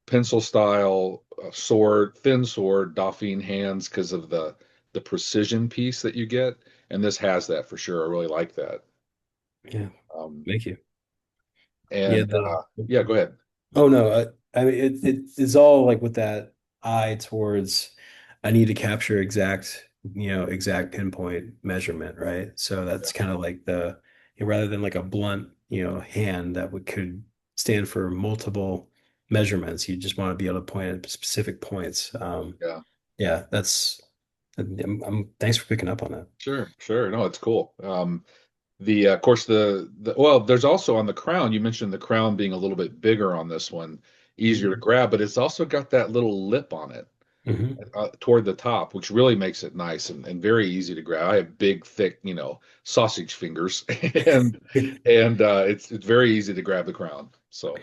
S1: pencil style sword, thin sword, Dauphine hands because of the precision piece that you get, and this has that for sure. I really like that.
S2: Yeah.
S1: Um,
S2: Thank you. Yeah.
S1: and yeah, go ahead.
S2: Oh no, I mean it's all like with that eye towards I need to capture exact pinpoint measurement, right? So
S1: Yeah,
S2: that's kind of like rather than like a blunt, hand that would could stand for multiple measurements. You just want to be able to point at specific points.
S1: yeah,
S2: Yeah, thanks for picking up on that.
S1: sure, sure. No, it's cool. The of course well, there's also on the crown. You mentioned the crown being a little bit bigger on this one, easier to
S2: Mhm.
S1: grab, but it's also got that little lip on it
S2: Hmm.
S1: toward the top, which really makes it nice and very easy to grab. I have big, thick, sausage fingers, and it's very easy to grab the crown. So I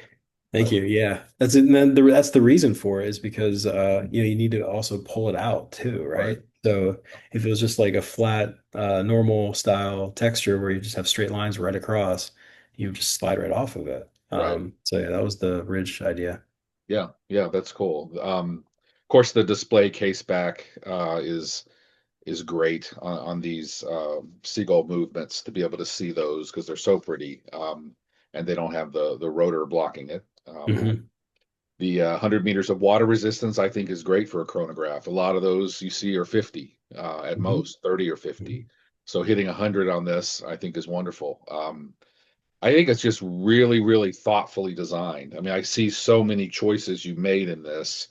S2: Thank
S1: like
S2: you. Yeah, that's it. And then that's the reason for it is because you need to also pull it out too,
S1: right,
S2: right? So if it was just like a flat, normal style texture where you just have straight lines right across, you would just slide right off of it.
S1: right,
S2: So yeah, that was the ridge idea.
S1: yeah, yeah, that's cool. Of course, the display case back is great on these seagull movements to be able to see those because they're so pretty, and they don't have the rotor blocking it.
S2: Hmm.
S1: The 100 meters of water resistance, I think, is great for a chronograph. A lot of those you see are 50 at
S2: Hmm.
S1: most, 30 or
S2: Hmm.
S1: 50. So hitting 100 on this, I think, is wonderful. I think it's just really, really thoughtfully designed. I mean, I see so many choices you made in this,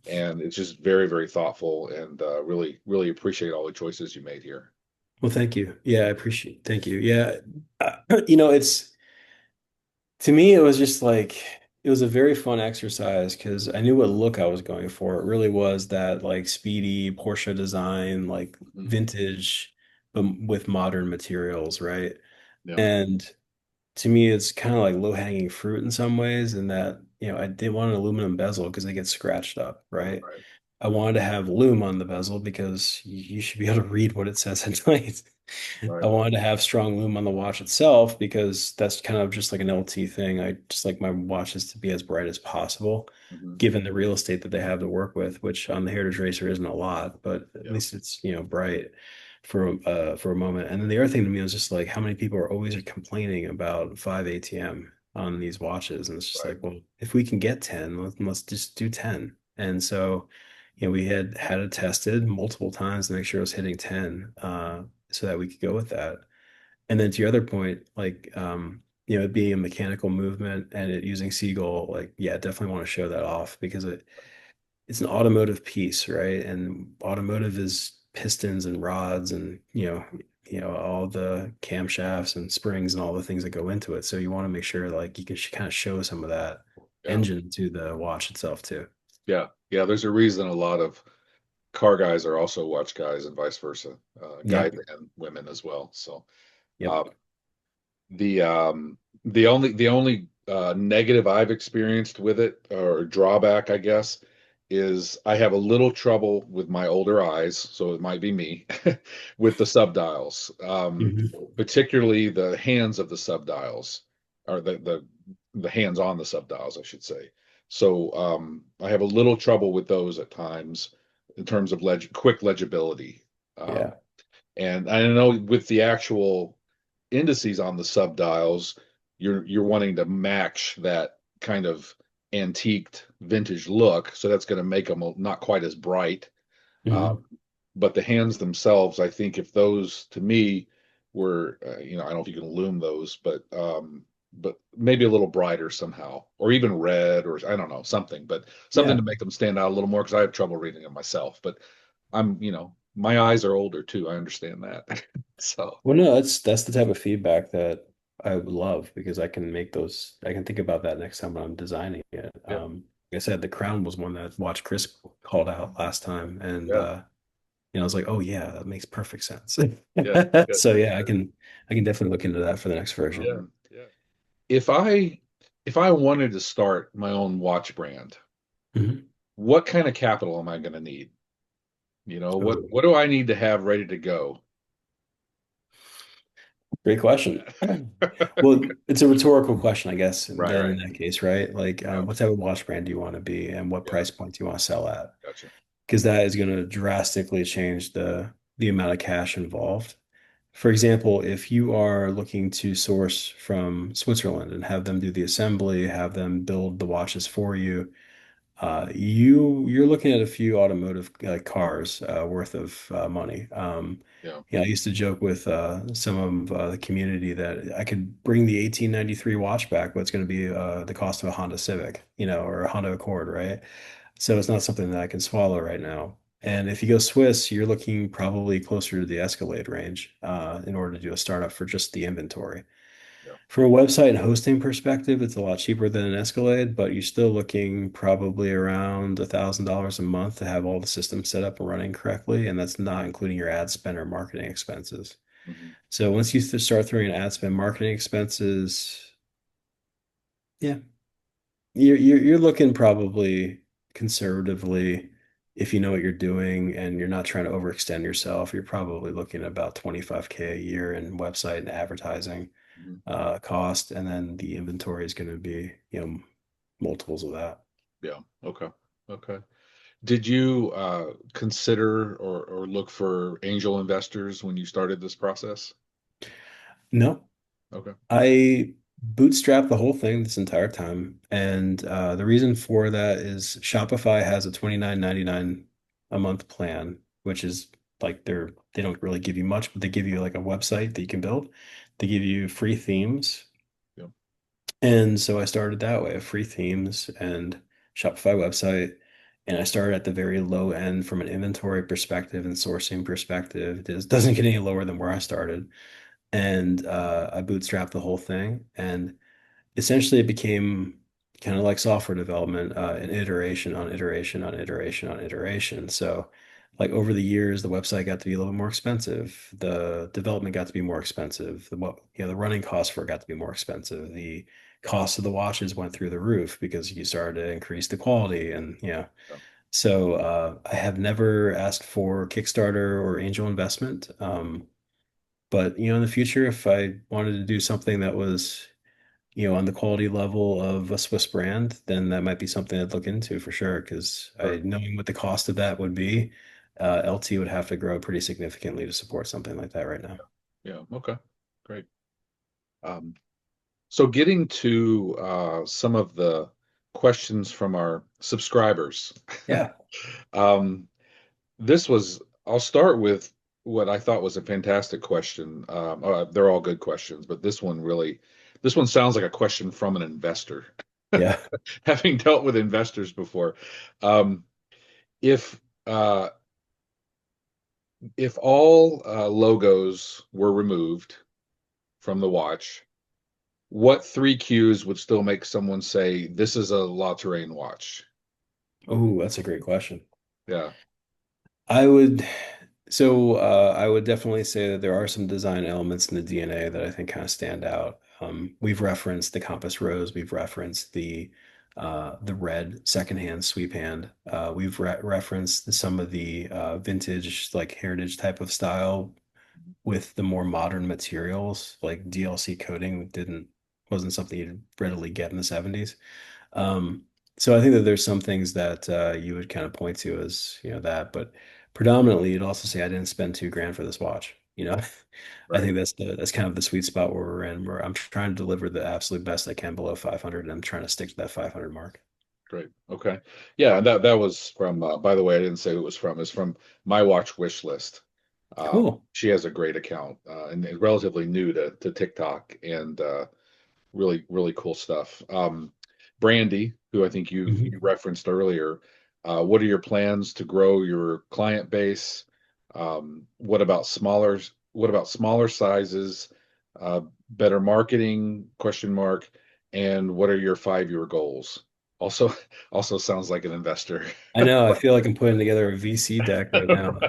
S1: and it's just very, very thoughtful, and really, really appreciate all the choices you made here.
S2: Well, thank you. Yeah, I appreciate. Thank you. Yeah, it's to me, it was just like it was a very fun exercise because I knew what look I was going for. It really was that like speedy Porsche design, like
S1: Mhm.
S2: vintage, but with modern materials, right?
S1: Yeah,
S2: And to me, it's kind of like low-hanging fruit in some ways, in that, I didn't want an aluminum bezel because they get scratched up, right?
S1: right,
S2: I wanted to have loom on the bezel because you should be able to read what it says at night. I
S1: right.
S2: wanted to have strong loom on the watch itself because that's kind of just like an LT thing. I just like my watches to be as bright as possible,
S1: Hmm.
S2: given the real estate that they have to work with, which on the Heritage Racer isn't a lot, but at
S1: Yeah,
S2: least it's, bright for a moment. And then the other thing to me was just like how many people are always complaining about 5 ATM on these watches. And it's just
S1: right.
S2: like, well, if we can get 10, let's just do 10. And so, we had it tested multiple times to make sure it was hitting 10, so that we could go with that. And then to your other point, like, it being a mechanical movement and it using Seagull, like, yeah, definitely want to show that off because it's an automotive piece, right? And automotive is pistons and rods and, all the camshafts and springs and all the things that go into it. So you want to make sure like you can kind of show some of that
S1: Yeah,
S2: engine to the watch itself too.
S1: yeah, yeah. There's a reason a lot of car guys are also watch guys and vice versa, guys
S2: Yep.
S1: and women as well. So
S2: Yep.
S1: uh, the only negative I've experienced with it or drawback, I guess, is I have a little trouble with my older eyes, so it might be me with the subdials,
S2: Hmm.
S1: particularly the hands of the subdials or the hands on the subdials, I should say. So I have a little trouble with those at times in terms of quick legibility. Um,
S2: Yeah.
S1: and I know with the actual indices on the subdials, you're wanting to match that kind of antiqued vintage look, so that's going to make them not quite as bright.
S2: Hmm.
S1: Um, but the hands themselves, I think if those to me were, I don't know if you can loom those, but maybe a little brighter somehow, or even red, or I don't know, something
S2: Yeah.
S1: to make them stand out a little more because I have trouble reading them myself. But my eyes are older too. I understand that. So
S2: Well, no, that's the type of feedback that I would love because I can make those. I can think about that next time when I'm designing it.
S1: Yeah,
S2: Like I said, the crown was one that Watch Chris called out last time, and
S1: yeah,
S2: I was like, oh yeah, that makes perfect sense.
S1: yeah, yeah,
S2: So yeah, I can definitely look into that for the next version.
S1: yeah, yeah. If I if I wanted to start my own watch brand,
S2: Mhm.
S1: what kind of capital am I going to need?
S2: Oh,
S1: What do I need to have ready to go?
S2: great question. Well, it's a rhetorical question, I guess,
S1: Right,
S2: then in
S1: right.
S2: that case, right? Like,
S1: Yeah,
S2: what type of watch brand do you want to be and what
S1: yeah,
S2: price point do you want to sell at?
S1: gotcha.
S2: Because that is going to drastically change the amount of cash involved. For example, if you are looking to source from Switzerland and have them do the assembly, have them build the watches for you, you're looking at a few automotive cars worth of money.
S1: Yeah,
S2: I used to joke with some of the community that I could bring the 1893 watch back, but it's going to be the cost of a Honda Civic, or a Honda Accord, right? So it's not something that I can swallow right now. And if you go Swiss, you're looking probably closer to the Escalade range in order to do a startup for just the inventory.
S1: yeah,
S2: From a website and hosting perspective, it's a lot cheaper than an Escalade, but you're still looking probably around $1,000 a month to have all the systems set up and running correctly, and that's not including your ad spend or marketing expenses.
S1: hmm,
S2: So once you start throwing in ad spend, marketing expenses, yeah, you're looking probably conservatively, if you know what you're doing and you're not trying to overextend yourself, you're probably looking at about 25K a year in website and advertising
S1: hmm,
S2: cost, and then the inventory is going to be, multiples of that.
S1: yeah. Okay, okay. Did you consider or look for angel investors when you started this process?
S2: No,
S1: Okay,
S2: I bootstrapped the whole thing this entire time, and the reason for that is Shopify has a 29.99 a month plan, which is like they don't really give you much, but they give you like a website that you can build. They give you free themes.
S1: yeah,
S2: And so I started that way, free themes and Shopify website. And I started at the very low end from an inventory perspective and sourcing perspective. It doesn't get any lower than where I started. And I bootstrapped the whole thing. And essentially it became kind of like software development, an iteration on iteration on iteration on iteration. So like over the years, the website got to be a little bit more expensive. The development got to be more expensive. The running costs for it got to be more expensive. The cost of the watches went through the roof because you started to increase the quality and
S1: yeah,
S2: so I have never asked for Kickstarter or angel investment. But in the future, if I wanted to do something that was on the quality level of a Swiss brand, then that might be something I'd look into for sure. Because
S1: sure.
S2: knowing what the cost of that would be, LT would have to grow pretty significantly to support something like that right now.
S1: Yeah, okay, great. Um, so getting to some of the questions from our subscribers.
S2: Yeah.
S1: Um, I'll start with what I thought was a fantastic question. They're all good questions, but this one sounds like a question from an investor.
S2: Yeah.
S1: Having dealt with investors before, um, if uh, if all logos were removed from the watch, what three cues would still make someone say this is a La Touraine watch?
S2: Oh, that's a great question.
S1: Yeah,
S2: I would, I would definitely say that there are some design elements in the DNA that I think kind of stand out. We've referenced the compass rose, we've referenced the red secondhand sweep hand. We've referenced some of the vintage, like heritage type of style with the more modern materials, like DLC coating wasn't something you'd readily get in the 70s. Um, so I think that there's some things that you would kind of point to as, that, but predominantly you'd also say I didn't spend 2 grand for this watch. I
S1: right.
S2: think that's kind of the sweet spot where we're in, where I'm trying to deliver the absolute best I can below 500, and I'm trying to stick to that 500 mark.
S1: Great. Okay. Yeah, that was from by the way, I didn't say who it was from. It's from my watch wish list.
S2: Cool.
S1: She has a great account and relatively new to TikTok and really really cool stuff. Brandy, who I think you
S2: Mhm.
S1: referenced earlier, what are your plans to grow your client base? What about smaller sizes? better marketing, question mark, and what are your 5-year goals? Also, also sounds like an investor.
S2: I know. I feel like I'm putting together a VC deck right now.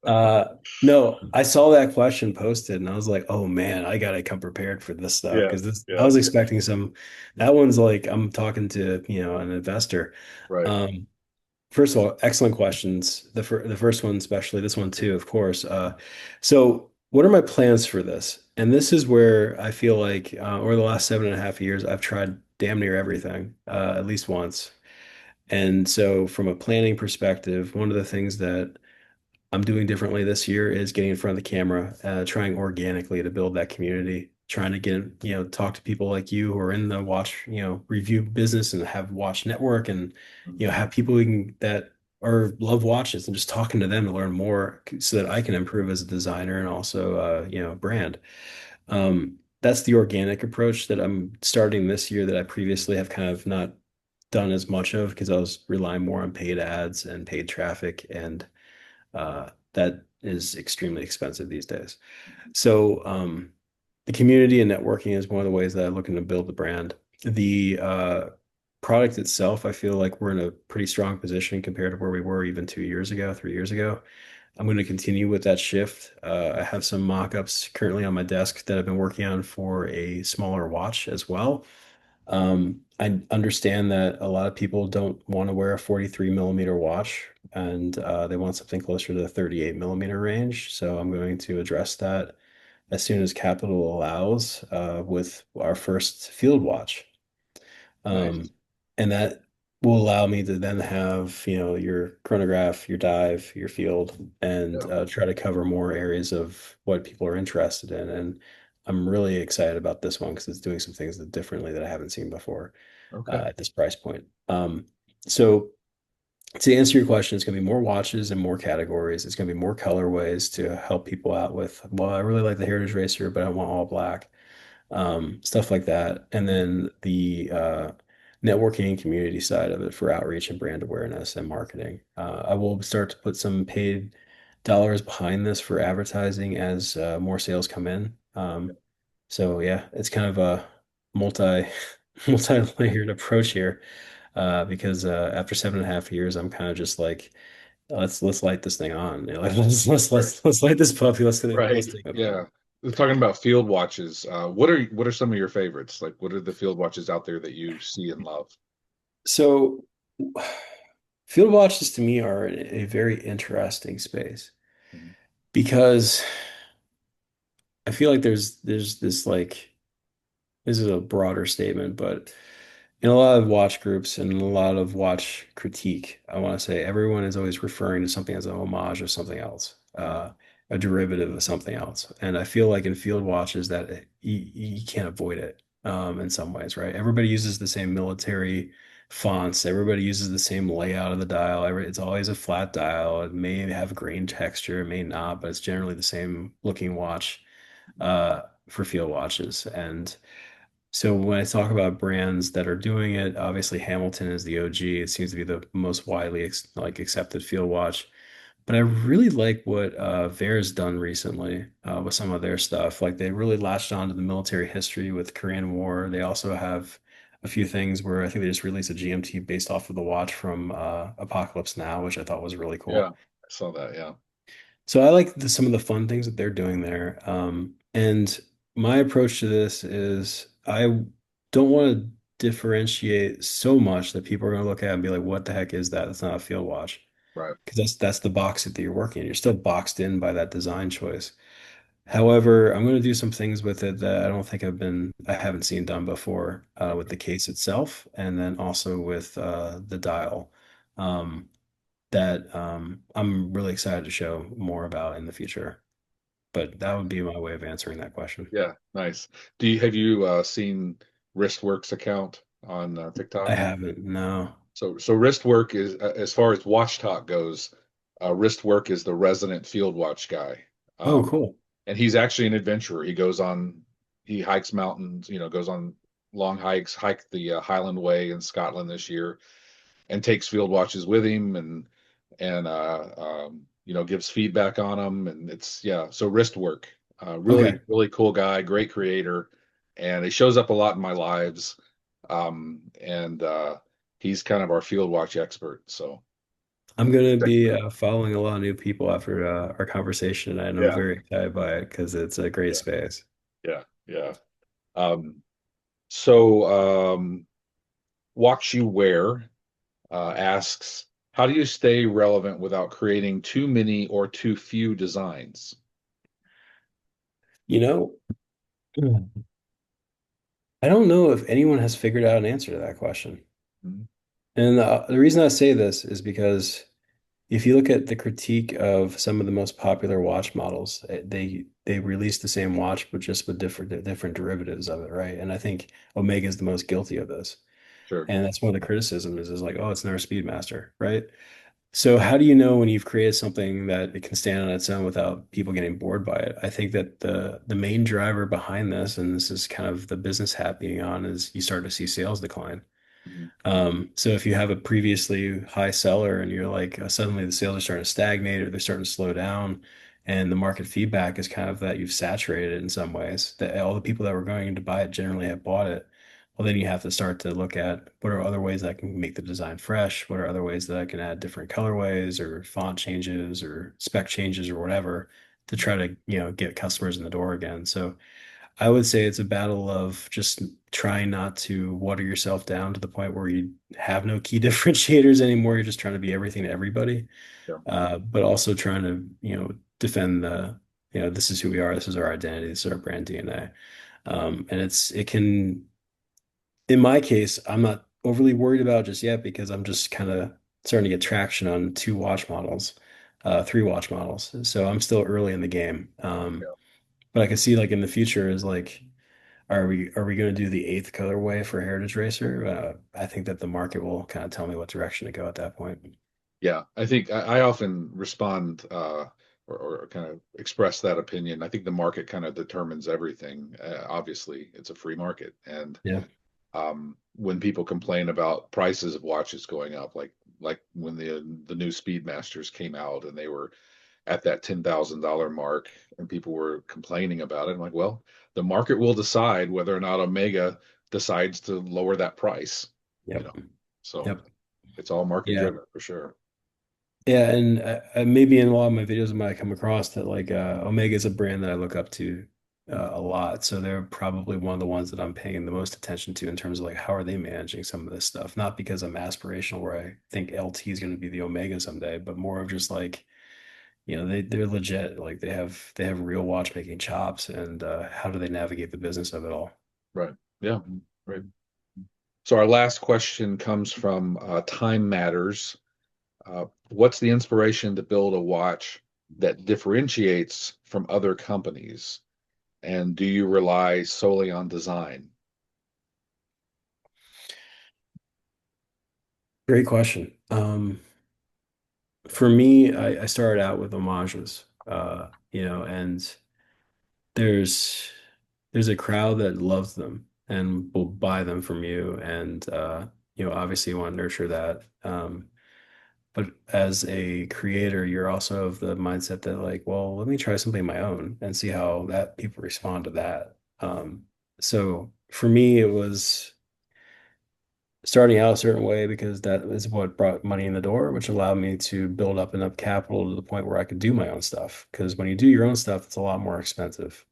S1: Right.
S2: No, I saw that question posted and I was like, oh man, I gotta come prepared for this stuff because
S1: Yes.
S2: this I was
S1: Yes.
S2: expecting some. That one's like I'm talking to, an investor.
S1: Right.
S2: Um, First of all, excellent questions. The first one, especially this one too, of course. So what are my plans for this? And this is where I feel like over the last 7.5 years, I've tried damn near everything, at least once. And so from a planning perspective, one of the things that I'm doing differently this year is getting in front of the camera, trying organically to build that community, trying to get, talk to people like you who are in the watch, review business and have watch network and,
S1: Mhm.
S2: have people that are love watches and just talking to them to learn more so that I can improve as a designer and also, brand. That's the organic approach that I'm starting this year that I previously have kind of not done as much of because I was relying more on paid ads and paid traffic and that is extremely expensive these days. So, the community and networking is one of the ways that I'm looking to build the brand. The product itself, I feel like we're in a pretty strong position compared to where we were even 2 years ago, 3 years ago. I'm going to continue with that shift. I have some mock-ups currently on my desk that I've been working on for a smaller watch as well. I understand that a lot of people don't want to wear a 43 millimeter watch and they want something closer to the 38 millimeter range. So I'm going to address that as soon as capital allows with our first field watch.
S1: Nice.
S2: Um, and that will allow me to then have, your chronograph, your dive, your field, and
S1: Yeah.
S2: try to cover more areas of what people are interested in. And I'm really excited about this one because it's doing some things that differently that I haven't seen before
S1: Okay.
S2: at this price point. So to answer your question, it's going to be more watches and more categories. It's going to be more colorways to help people out with, well, I really like the Heritage Racer, but I want all black, stuff like that. And then the networking and community side of it for outreach and brand awareness and marketing. I will start to put some paid dollars behind this for advertising as more sales come in. So yeah, it's kind of a multi multi-layered approach here because after 7.5 years, I'm kind of just like, let's light this thing on. Like,
S1: Right.
S2: let's light this puppy. Let's
S1: Right.
S2: take it.
S1: Yeah. We're talking about field watches. What are some of your favorites? Like, what are the field watches out there that you see and love?
S2: So, field watches to me are a very interesting space
S1: Mhm.
S2: because I feel like there's this like this is a broader statement, but in a lot of watch groups and a lot of watch critique, I want to say everyone is always referring to something as a homage of something else,
S1: Mhm.
S2: a derivative of something else. And I feel like in field watches that you can't avoid it in some ways, right? Everybody uses the same military fonts. Everybody uses the same layout of the dial. It's always a flat dial. It may have grain texture, it may not, but it's generally the same looking watch for field watches. And so when I talk about brands that are doing it, obviously Hamilton is the OG. It seems to be the most widely accepted field watch. But I really like what Vare's done recently with some of their stuff. Like they really latched on to the military history with Korean War. They also have a few things where I think they just released a GMT based off of the watch from Apocalypse Now, which I thought was really
S1: Yeah,
S2: cool.
S1: I saw that. Yeah.
S2: So I like some of the fun things that they're doing there. And my approach to this is I don't want to differentiate so much that people are going to look at it and be like, what the heck is that? That's not a field watch.
S1: Right.
S2: Because that's the box that you're working in. You're still boxed in by that design choice. However, I'm going to do some things with it that I haven't seen done before with the
S1: Okay.
S2: case itself, and then also with the dial. Um, that I'm really excited to show more about in the future. But that would be my way of answering that question.
S1: Yeah. Nice. Have you seen Wristworks account on
S2: I
S1: TikTok?
S2: haven't, no.
S1: So Wristwork is as far as watch talk goes, Wristwork is the resident field watch guy.
S2: Oh,
S1: Um,
S2: cool.
S1: and he's actually an adventurer. He hikes mountains, goes on long hikes, hiked the Highland Way in Scotland this year, and takes field watches with him, and gives feedback on them, and it's yeah. So wrist work. Really,
S2: Okay.
S1: really cool guy, great creator, and he shows up a lot in my lives. And he's kind of our field watch expert. So
S2: I'm gonna be following a lot of new people after our conversation, and I'm
S1: yeah,
S2: very excited by it because it's a great
S1: yeah,
S2: space.
S1: yeah, yeah. Um, so Watch You Wear asks, how do you stay relevant without creating too many or too few designs?
S2: You know, I don't know if anyone has figured out an answer to that question.
S1: Mhm.
S2: And the reason I say this is because if you look at the critique of some of the most popular watch models, they release the same watch, but just with different derivatives of it, right? And I think Omega is the most guilty of this.
S1: Sure.
S2: And that's one of the criticisms is like, oh, it's another Speedmaster, right? So how do you know when you've created something that it can stand on its own without people getting bored by it? I think that the main driver behind this, and this is kind of the business hat being on, is you start to see sales decline.
S1: Mhm.
S2: So if you have a previously high seller and you're like suddenly the sales are starting to stagnate or they're starting to slow down, and the market feedback is kind of that you've saturated it in some ways, that all the people that were going to buy it generally have bought it. Well, then you have to start to look at what are other ways that I can make the design fresh? What are other ways that I can add different colorways or font changes or spec changes or whatever to try to, get customers in the door again. So I would say it's a battle of just trying not to water yourself down to the point where you have no key differentiators anymore. You're just trying to be everything to everybody,
S1: Yeah.
S2: but also trying to, defend this is who we are. This is our identity. This is our brand DNA. And it can, in my case, I'm not overly worried about just yet because I'm just kind of starting to get traction on two watch models, three watch models. So I'm still early in the game.
S1: Yeah.
S2: But I can see like in the future is like, are we going to do the eighth colorway for Heritage Racer? I think that the market will kind of tell me what direction to go at that point.
S1: Yeah, I think I often respond or kind of express that opinion. I think the market kind of determines everything. Obviously, it's a free market, and
S2: Yeah.
S1: when people complain about prices of watches going up, like when the new Speedmasters came out and they were at that $10,000 mark, and people were complaining about it, I'm like, well, the market will decide whether or not Omega decides to lower that price. You
S2: Yep.
S1: know, so
S2: Yep.
S1: it's all market
S2: Yeah.
S1: driven for sure.
S2: Yeah. And maybe in a lot of my videos, I might come across that like Omega is a brand that I look up to a lot. So they're probably one of the ones that I'm paying the most attention to in terms of like how are they managing some of this stuff? Not because I'm aspirational where I think LT is going to be the Omega someday, but more of just like they're legit. Like they have real watchmaking chops, and how do they navigate the business of it all?
S1: Right. Yeah. Right. So our last question comes from Time Matters. What's the inspiration to build a watch that differentiates from other companies? And do you rely solely on design?
S2: Great question. For me, I started out with homages, and there's there's a crowd that loves them and will buy them from you, and obviously you want to nurture that. But as a creator, you're also of the mindset that like, well, let me try something of my own and see how that people respond to that. So for me, it was starting out a certain way because that is what brought money in the door, which allowed me to build up enough capital to the point where I could do my own stuff. Because when you do your own stuff, it's a lot more expensive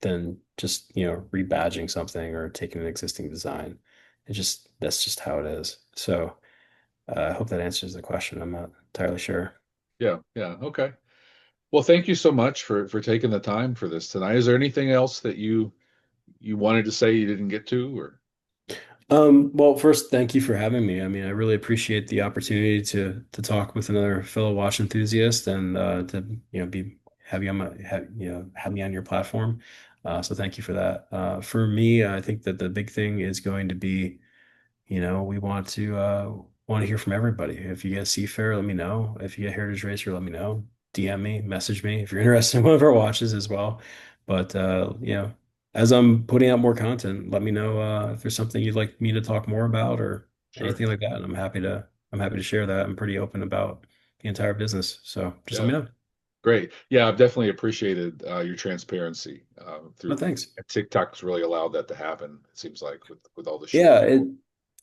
S2: than just, rebadging something or taking an existing design. That's just how it is. So I hope that answers the question. I'm not entirely sure.
S1: Yeah. Yeah. Okay. Well, thank you so much for taking the time for this tonight. Is there anything else that you wanted to say you didn't get to, or
S2: Well, first, thank you for having me. I mean, I really appreciate the opportunity to talk with another fellow watch enthusiast and to be have you on have me on your platform. So thank you for that. For me, I think that the big thing is going to be we want to hear from everybody. If you get Seafarer, let me know. If you get Heritage Racer, let me know. DM me, message me if you're interested in one of our watches as well. But as I'm putting out more content, let me know if there's something you'd like me to talk more about or
S1: sure?
S2: anything like that. And I'm happy to share that. I'm pretty open about the entire business. So just let
S1: Yeah.
S2: me know.
S1: Great. Yeah, I've definitely appreciated your transparency
S2: No,
S1: through
S2: thanks.
S1: TikTok's really allowed that to happen. It seems like with all the
S2: Yeah,
S1: short.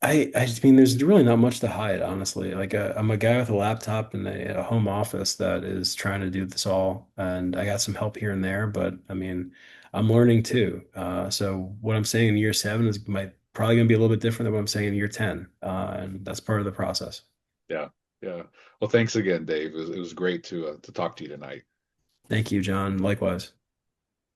S2: I just mean there's really not much to hide, honestly. Like I'm a guy with a laptop and a home office that is trying to do this all, and I got some help here and there, but I mean, I'm learning too. So what I'm saying in year seven is might probably gonna be a little bit different than what I'm saying in year 10, and that's part of the process.
S1: Yeah, yeah. Well, thanks again, Dave. It was great to talk to you tonight.
S2: Thank you, John. Likewise.